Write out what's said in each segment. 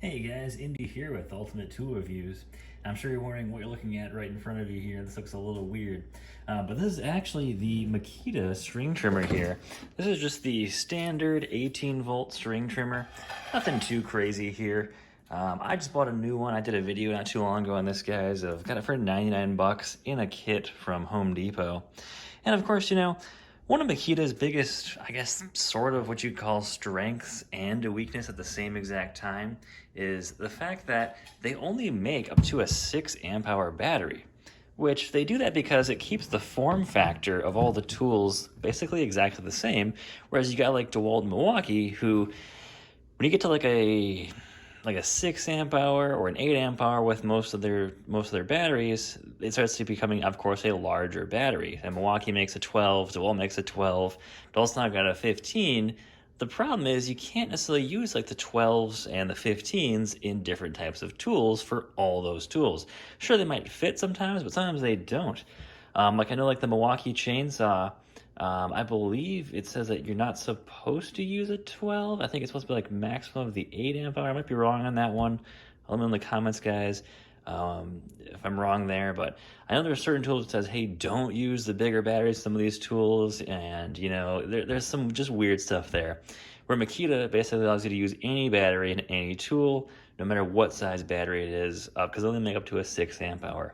Hey guys, Indy here with Ultimate Tool Reviews. I'm sure you're wondering what you're looking at right in front of you here. This looks a little weird, but this is actually the Makita string trimmer here. This is just the standard 18 volt string trimmer. Nothing too crazy here. I just bought a new one. I did a video not too long ago on this, guys. I've got it for 99 bucks in a kit from Home Depot. And of course, one of Makita's biggest, I guess, sort of what you'd call strengths and a weakness at the same exact time is the fact that they only make up to a 6 amp hour battery, which they do that because it keeps the form factor of all the tools basically exactly the same. Whereas you got like DeWalt and Milwaukee, who, when you get to like a 6 amp hour or an 8 amp hour with most of their batteries, it starts to becoming, of course, a larger battery. And Milwaukee makes a 12, DeWalt makes a 12, DeWalt's now got a 15. The problem is you can't necessarily use like the 12s and the 15s in different types of tools for all those tools. Sure, they might fit sometimes, but sometimes they don't. Like I know like the Milwaukee chainsaw, I believe it says that you're not supposed to use a 12. I think it's supposed to be like maximum of the 8 amp hour. I might be wrong on that one. Let me know in the comments, guys, if I'm wrong there. But I know there are certain tools that says, hey, don't use the bigger batteries, some of these tools. And, there's some just weird stuff there. Where Makita basically allows you to use any battery in any tool, no matter what size battery it is, because they only make up to a 6 amp hour.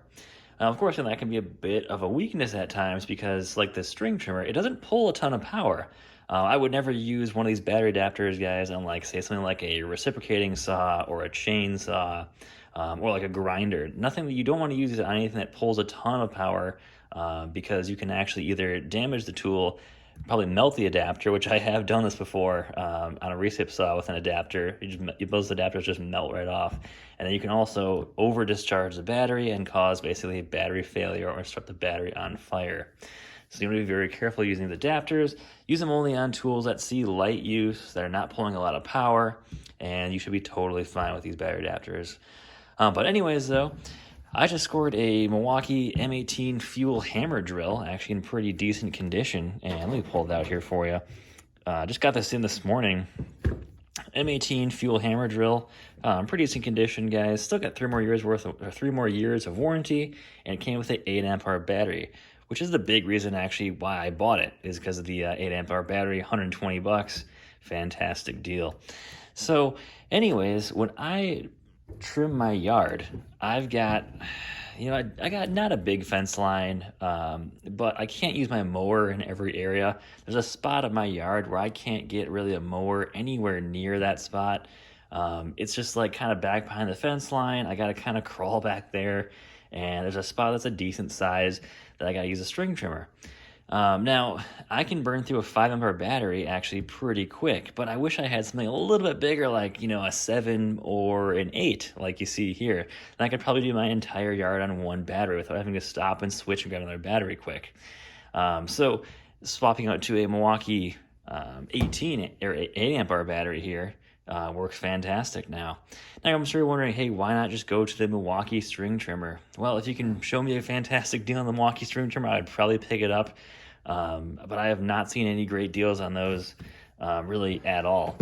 Of course, and that can be a bit of a weakness at times because, like this string trimmer, it doesn't pull a ton of power. I would never use one of these battery adapters, guys, on like, say, something like a reciprocating saw or a chainsaw or like a grinder. Nothing that you don't want to use on anything that pulls a ton of power because you can actually either damage the tool, probably melt the adapter, which I have done this before on a recip saw with an adapter. Those adapters just melt right off. And then you can also over discharge the battery and cause basically battery failure or start the battery on fire. So you want to be very careful using the adapters. Use them only on tools that see light use, that are not pulling a lot of power, and you should be totally fine with these battery adapters. But anyways, though, I just scored a Milwaukee M18 fuel hammer drill, actually in pretty decent condition. And let me pull it out here for you. Just got this in this morning. M18 fuel hammer drill, pretty decent condition, guys. Still got 3 more years of warranty, and it came with an 8 amp hour battery, which is the big reason actually why I bought it, is because of the 8 amp hour battery, 120 bucks. Fantastic deal. So, anyways, when I trim my yard, I've got, I got not a big fence line, but I can't use my mower in every area. There's a spot of my yard where I can't get really a mower anywhere near that spot. It's just like kind of back behind the fence line. I got to kind of crawl back there, and there's a spot that's a decent size that I got to use a string trimmer. Now, I can burn through a 5 amp hour battery actually pretty quick, but I wish I had something a little bit bigger, like, a 7 or an 8, like you see here. And I could probably do my entire yard on one battery without having to stop and switch and get another battery quick. So swapping out to a Milwaukee 18 or 8 amp hour battery here works fantastic now. Now, I'm sure you're wondering, hey, why not just go to the Milwaukee string trimmer? Well, if you can show me a fantastic deal on the Milwaukee string trimmer, I'd probably pick it up. But I have not seen any great deals on those really at all.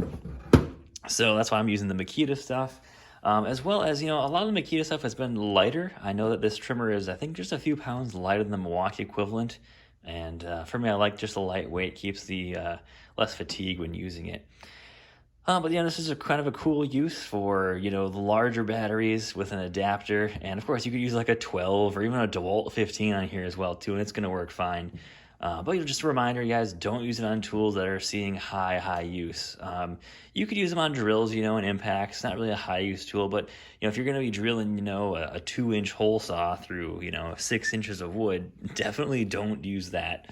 So that's why I'm using the Makita stuff. As well as, a lot of the Makita stuff has been lighter. I know that this trimmer is, I think, just a few pounds lighter than the Milwaukee equivalent. And for me, I like just the lightweight, keeps the less fatigue when using it. But this is a kind of a cool use for, the larger batteries with an adapter. And of course, you could use like a 12 or even a DeWalt 15 on here as well, too, and it's going to work fine. But just a reminder, you guys, don't use it on tools that are seeing high use. You could use them on drills, and impacts. It's not really a high use tool, but, if you're going to be drilling, a 2-inch hole saw through, 6 inches of wood, definitely don't use that.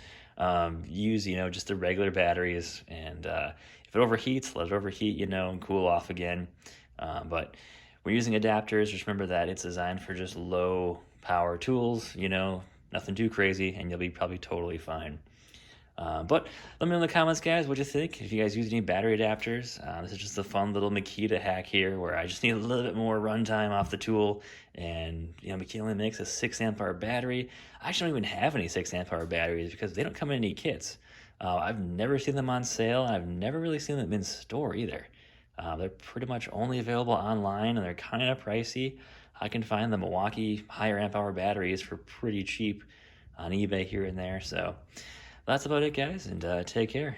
Use, just the regular batteries, and if it overheats, let it overheat, and cool off again. But we're using adapters. Just remember that it's designed for just low power tools, nothing too crazy, and you'll be probably totally fine. But let me know in the comments, guys, what you think. If you guys use any battery adapters, this is just a fun little Makita hack here where I just need a little bit more runtime off the tool. And, Makita only makes a 6 amp hour battery. I actually don't even have any 6 amp hour batteries because they don't come in any kits. I've never seen them on sale, and I've never really seen them in store either. They're pretty much only available online, and they're kind of pricey. I can find the Milwaukee higher amp hour batteries for pretty cheap on eBay here and there. So that's about it, guys, and take care.